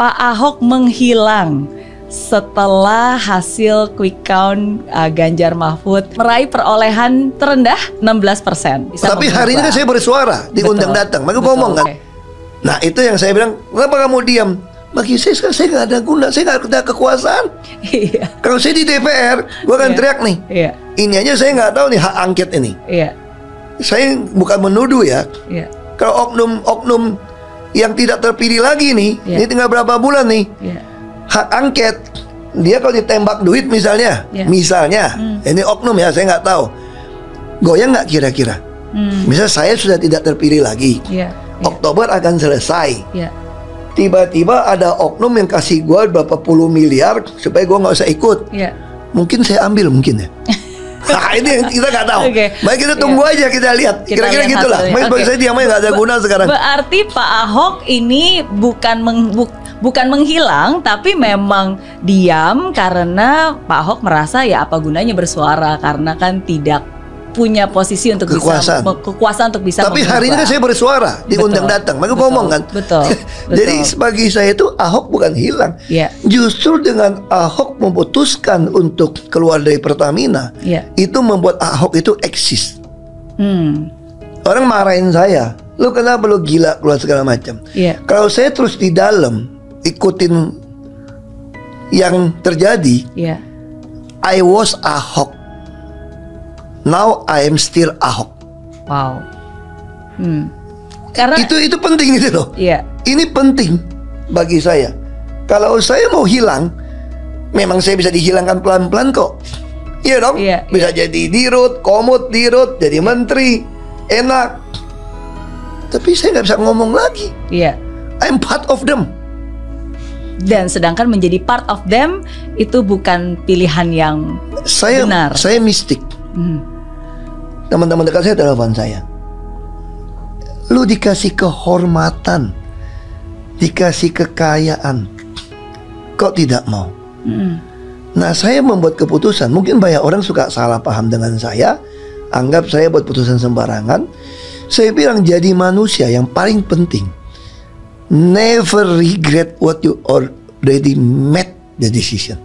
Pak Ahok menghilang setelah hasil quick count Ganjar Mahfud meraih perolehan terendah 16%. Tapi hari ini kan saya bersuara, diundang datang, maka ngomong kan. Nah itu yang saya bilang, kenapa kamu diam? Bagi saya sekarang saya nggak ada guna, saya nggak ada kekuasaan. Iya. Kalau saya di DPR, gue akan teriak nih. Iya. Ini aja saya nggak tahu nih hak angket ini. Iya. Saya bukan menuduh ya. Iya. Kalau oknum-oknum yang tidak terpilih lagi nih, ini tinggal berapa bulan nih, hak angket, dia kalau ditembak duit misalnya, ini oknum ya, saya nggak tahu, goyang nggak kira-kira? Misal saya sudah tidak terpilih lagi, Oktober akan selesai, tiba-tiba ada oknum yang kasih gue berapa puluh miliar supaya gue nggak usah ikut, mungkin saya ambil mungkin ya. Nah ini yang kita nggak tahu. Baik kita tunggu aja, kita lihat. Kira-kira gitulah. Bagi saya diamnya nggak ada guna sekarang. Berarti Pak Ahok ini bukan menghilang, tapi memang diam karena Pak Ahok merasa ya apa gunanya bersuara karena kan tidak punya posisi untuk kekuasaan untuk bisa. Tapi hari ini kan saya bersuara, diundang datang, maka ngomong kan. Betul. Jadi bagi saya itu Ahok bukan hilang. Justru dengan Ahok memutuskan untuk keluar dari Pertamina, itu membuat Ahok itu eksis. Orang marahin saya, lu kenapa lu gila keluar segala macam. Kalau saya terus di dalam ikutin yang terjadi, I was Ahok. Now I am still Ahok. Wow. Karena itu penting gitu loh. Ini penting bagi saya. Kalau saya mau hilang, memang saya bisa dihilangkan pelan-pelan kok. Iya dong. Bisa jadi dirut, komut dirut, jadi menteri, enak. Tapi saya nggak bisa ngomong lagi. I'm part of them. Dan sedangkan menjadi part of them itu bukan pilihan yang benar. Saya mistik. Teman-teman dekat saya telepon saya, lu dikasih kehormatan, dikasih kekayaan, kok tidak mau? Nah saya membuat keputusan. Mungkin banyak orang suka salah paham dengan saya, anggap saya buat putusan sembarangan. Saya bilang jadi manusia yang paling penting, never regret what you already made the decision.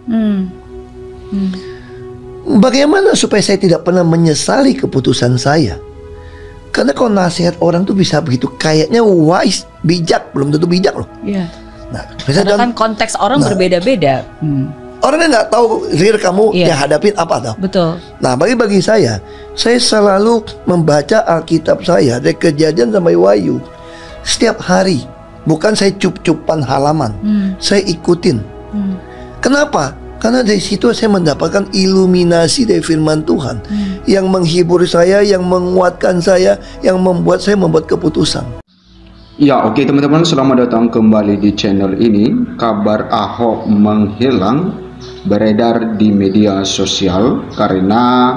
Bagaimana supaya saya tidak pernah menyesali keputusan saya? Karena kalau nasihat orang tuh bisa begitu, kayaknya wise, bijak, belum tentu bijak loh. Nah, karena kan konteks orang berbeda-beda. Orang kan nggak tahu real kamu yang hadapin apa tau. Betul. Nah, bagi saya selalu membaca Alkitab saya dari Kejadian sampai Wahyu setiap hari. Bukan saya cup-cupan halaman, saya ikutin. Kenapa? Karena dari situ saya mendapatkan iluminasi dari firman Tuhan yang menghibur saya, yang menguatkan saya, yang membuat saya membuat keputusan. Ya, oke teman-teman, selamat datang kembali di channel ini. Kabar Ahok menghilang beredar di media sosial karena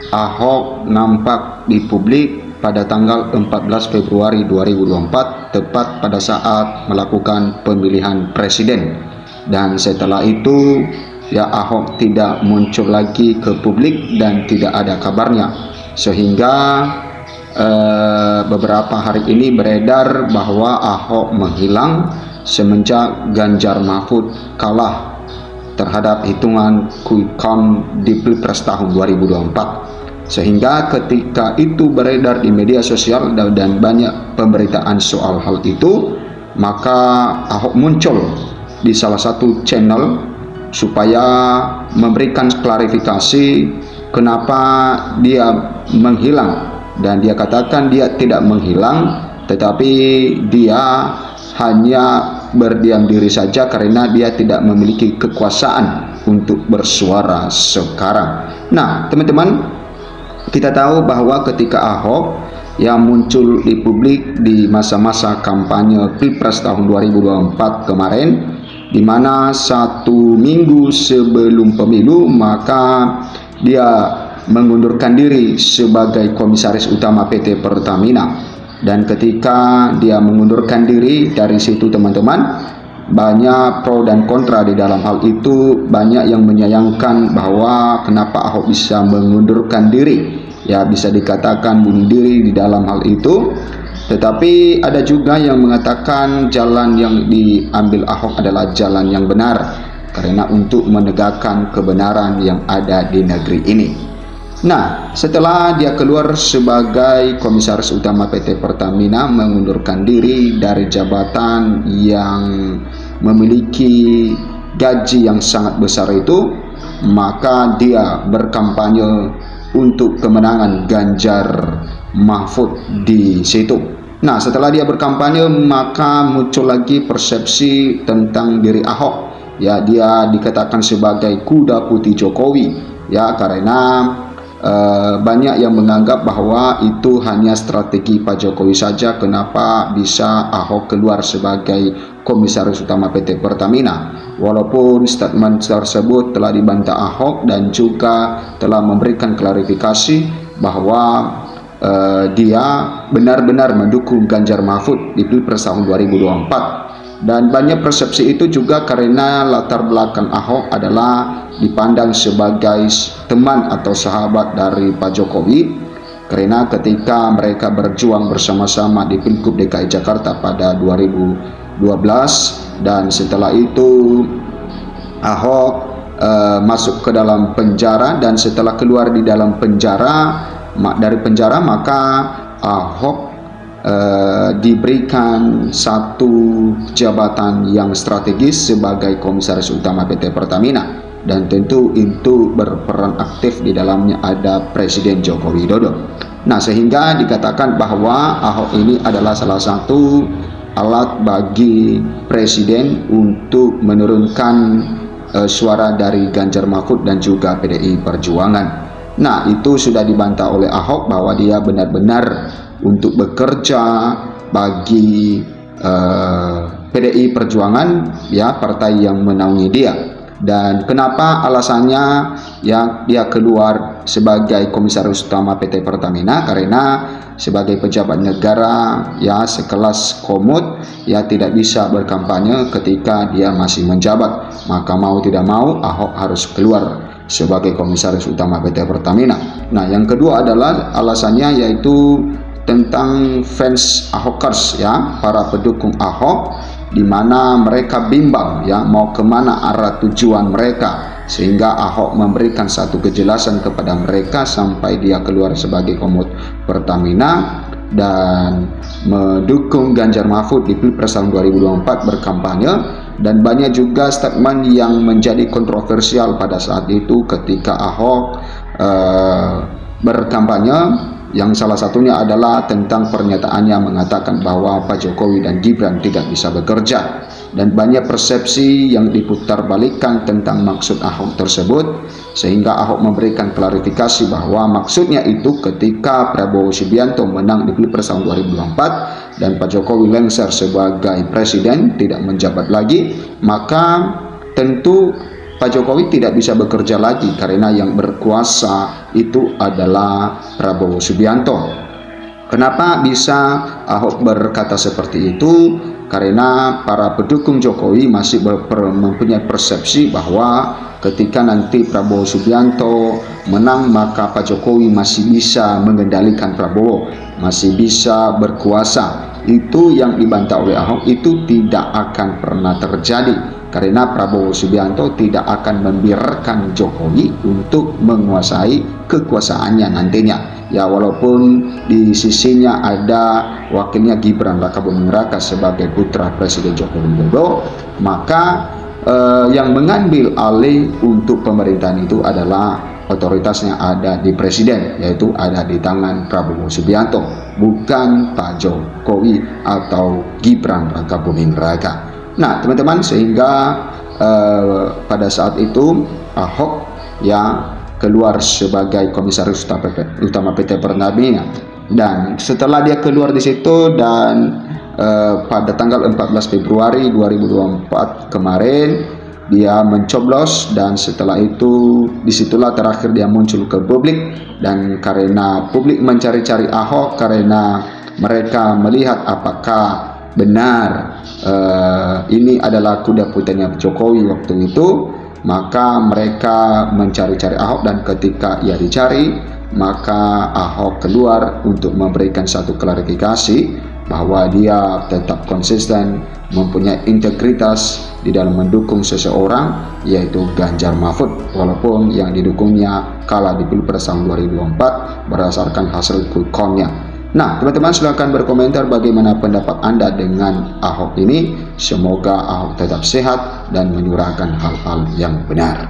Ahok nampak di publik pada tanggal 14 Februari 2024, tepat pada saat melakukan pemilihan presiden. Dan setelah itu ya Ahok tidak muncul lagi ke publik dan tidak ada kabarnya, sehingga beberapa hari ini beredar bahwa Ahok menghilang semenjak Ganjar Mahfud kalah terhadap hitungan quick count di Pilpres tahun 2024. Sehingga ketika itu beredar di media sosial dan banyak pemberitaan soal hal itu, maka Ahok muncul di salah satu channel supaya memberikan klarifikasi kenapa dia menghilang. Dan dia katakan dia tidak menghilang, tetapi dia hanya berdiam diri saja karena dia tidak memiliki kekuasaan untuk bersuara sekarang. Nah teman-teman, kita tahu bahwa ketika Ahok yang muncul di publik di masa-masa kampanye Pilpres tahun 2024 kemarin, di mana 1 minggu sebelum pemilu maka dia mengundurkan diri sebagai komisaris utama PT Pertamina. Dan ketika dia mengundurkan diri, dari situ teman-teman banyak pro dan kontra di dalam hal itu. Banyak yang menyayangkan bahwa kenapa Ahok bisa mengundurkan diri, ya bisa dikatakan bunuh diri di dalam hal itu. Tetapi ada juga yang mengatakan jalan yang diambil Ahok adalah jalan yang benar karena untuk menegakkan kebenaran yang ada di negeri ini. Nah, setelah dia keluar sebagai Komisaris Utama PT Pertamina, mengundurkan diri dari jabatan yang memiliki gaji yang sangat besar itu, maka dia berkampanye untuk kemenangan Ganjar Mahfud di situ. Nah, setelah dia berkampanye, maka muncul lagi persepsi tentang diri Ahok. Ya, dia dikatakan sebagai kuda putih Jokowi. Ya, karena banyak yang menganggap bahwa itu hanya strategi Pak Jokowi saja. Kenapa bisa Ahok keluar sebagai Komisaris Utama PT Pertamina? Walaupun statement tersebut telah dibantah Ahok dan juga telah memberikan klarifikasi bahwa dia benar-benar mendukung Ganjar Mahfud di Pilpres tahun 2024. Dan banyak persepsi itu juga karena latar belakang Ahok adalah dipandang sebagai teman atau sahabat dari Pak Jokowi, karena ketika mereka berjuang bersama-sama di Pilgub DKI Jakarta pada 2012, dan setelah itu Ahok masuk ke dalam penjara, dan setelah keluar di dalam penjara maka Ahok diberikan satu jabatan yang strategis sebagai Komisaris Utama PT Pertamina, dan tentu itu berperan aktif di dalamnya ada Presiden Joko Widodo. Nah, sehingga dikatakan bahwa Ahok ini adalah salah satu alat bagi Presiden untuk menurunkan suara dari Ganjar Mahfud dan juga PDI Perjuangan. Nah, itu sudah dibantah oleh Ahok bahwa dia benar-benar untuk bekerja bagi PDI Perjuangan, ya, partai yang menaungi dia. Dan kenapa alasannya ya dia keluar sebagai Komisaris Utama PT Pertamina? Karena sebagai pejabat negara ya sekelas Komut ya tidak bisa berkampanye ketika dia masih menjabat. Maka mau tidak mau Ahok harus keluar sebagai Komisaris Utama PT Pertamina. Nah, yang kedua adalah alasannya yaitu tentang fans Ahokers, ya, para pendukung Ahok, di mana mereka bimbang ya mau kemana arah tujuan mereka, sehingga Ahok memberikan satu kejelasan kepada mereka sampai dia keluar sebagai Komut Pertamina dan mendukung Ganjar Mahfud di Pilpres tahun 2024 berkampanye. Dan banyak juga statement yang menjadi kontroversial pada saat itu ketika Ahok berkampanye, yang salah satunya adalah tentang pernyataannya mengatakan bahwa Pak Jokowi dan Gibran tidak bisa bekerja. Dan banyak persepsi yang diputarbalikkan tentang maksud Ahok tersebut, sehingga Ahok memberikan klarifikasi bahwa maksudnya itu ketika Prabowo Subianto menang di Pilpres tahun 2024 dan Pak Jokowi lengser sebagai presiden tidak menjabat lagi, maka tentu Pak Jokowi tidak bisa bekerja lagi karena yang berkuasa itu adalah Prabowo Subianto. Kenapa bisa Ahok berkata seperti itu? Karena para pendukung Jokowi masih mempunyai persepsi bahwa ketika nanti Prabowo Subianto menang maka Pak Jokowi masih bisa mengendalikan Prabowo, masih bisa berkuasa. Itu yang dibantah oleh Ahok, itu tidak akan pernah terjadi. Karena Prabowo Subianto tidak akan membiarkan Jokowi untuk menguasai kekuasaannya nantinya. Ya, walaupun di sisinya ada wakilnya Gibran Rakabuming Raka sebagai putra Presiden Joko Widodo, maka yang mengambil alih untuk pemerintahan itu adalah otoritasnya ada di Presiden, yaitu ada di tangan Prabowo Subianto, bukan Pak Jokowi atau Gibran Rakabuming Raka. Nah, teman-teman, sehingga pada saat itu Ahok ya keluar sebagai Komisaris Utama PT Pertamina, dan setelah dia keluar di situ dan pada tanggal 14 Februari 2024 kemarin dia mencoblos, dan setelah itu disitulah terakhir dia muncul ke publik. Dan karena publik mencari-cari Ahok karena mereka melihat apakah benar ini adalah kuda putihnya Jokowi waktu itu, maka mereka mencari-cari Ahok, dan ketika ia dicari maka Ahok keluar untuk memberikan satu klarifikasi bahwa dia tetap konsisten, mempunyai integritas di dalam mendukung seseorang, yaitu Ganjar Mahfud, walaupun yang didukungnya kalah di Pilpres tahun 2024 berdasarkan hasil quick count-nya. Nah, teman-teman silahkan berkomentar bagaimana pendapat Anda dengan Ahok ini. Semoga Ahok tetap sehat dan menyuarakan hal-hal yang benar.